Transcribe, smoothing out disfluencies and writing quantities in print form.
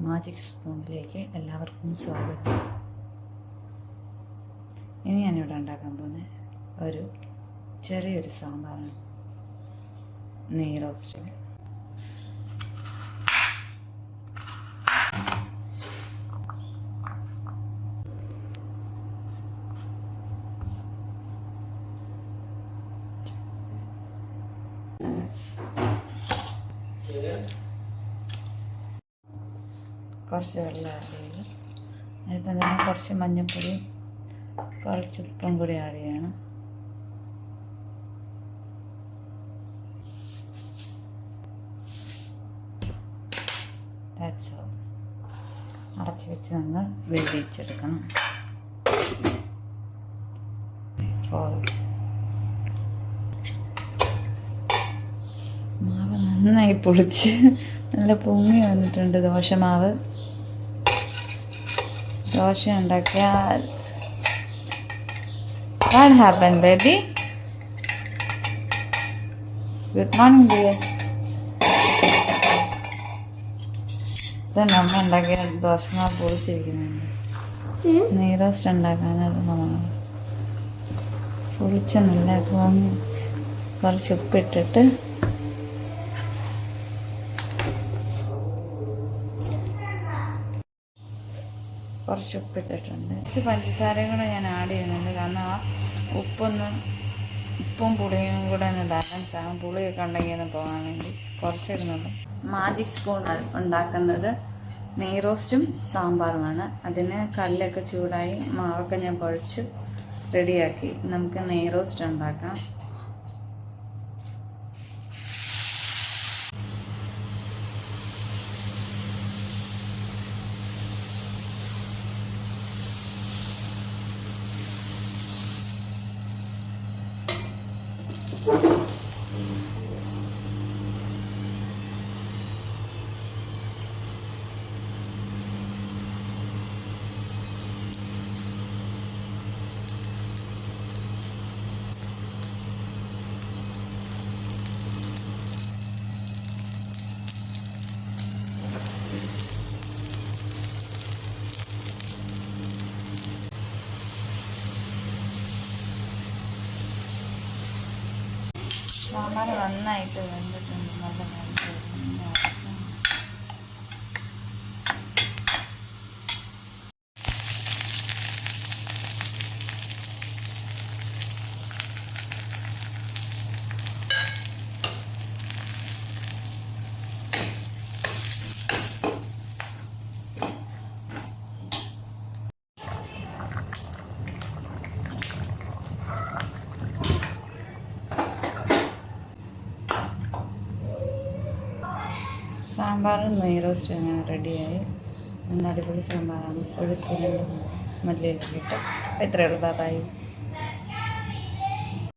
Magic സ്പൂണിലേക്ക് എല്ലാവർക്കും സ്വാഗതം. ഇനി ഞാനിവിടെ ഉണ്ടാക്കാൻ പോകുന്നത് ഒരു ചെറിയൊരു സാമ്പാറാണ്, നെയ് റോസ്റ്റ്. കുറച്ച് വെള്ളം ആഡ് ചെയ്ത് അതിപ്പോൾ തന്നെ കുറച്ച് മഞ്ഞൾപ്പൊടി, കുറച്ച് ഉപ്പും കൂടി ആഡ് ചെയ്യണം. That's all. അടച്ച് വെച്ച് നമ്മൾ വേവിച്ചെടുക്കണം. മാവ് നന്നായി പൊളിച്ച് നല്ല പൊങ്ങി വന്നിട്ടുണ്ട്. ദോശമാവ് ദോശ ഉണ്ടാക്കിയാൽ what happened baby? Good morning dear. ഇതാണ് അമ്മ ഉണ്ടാക്കിയ ദോശമാവ് പൊളിച്ചിരിക്കുന്നുണ്ട്. നെയ് റോസ്റ്റ് ഉണ്ടാക്കാനുള്ള മാവ് പൊളിച്ച് നല്ല പൊങ്ങി കുറച്ച് ഉപ്പിട്ടിട്ട് കുറച്ച് ഉപ്പിട്ടിട്ടുണ്ട്. കുറച്ച് പഞ്ചസാരയും കൂടെ ഞാൻ ആഡ് ചെയ്യുന്നുണ്ട്, കാരണം ആ ഉപ്പും പുളിയും കൂടെ ഒന്ന് ബാലൻസ് ആകും. പുളിയൊക്കെ ഉണ്ടെങ്കിൽ ഒന്ന് പോകാൻ വേണ്ടി കുറച്ചിടുന്നുള്ളൂ. മാജിക് സ്പൂൺ ഉണ്ടാക്കുന്നത് നെയ് റോസ്റ്റും സാമ്പാറുമാണ്. അതിന് കല്ലൊക്കെ ചൂടായി മാവൊക്കെ ഞാൻ കുഴച്ച് റെഡിയാക്കി നമുക്ക് നെയ് റോസ്റ്റ് ഉണ്ടാക്കാം. സാമ്പാർ നന്നായിട്ട് വെന്തിട്ടുണ്ട്. നല്ല സാമ്പാറും നെയ് റോസ്റ്റ് അങ്ങനെ റെഡിയായി. നല്ല അടിപൊളി സാമ്പാറാണ്. ഒഴുക്കിലും മല്ലിയിലൊക്കെ ഇട്ട്. ഇത്രയേ ഉള്ളൂ. ബൈ.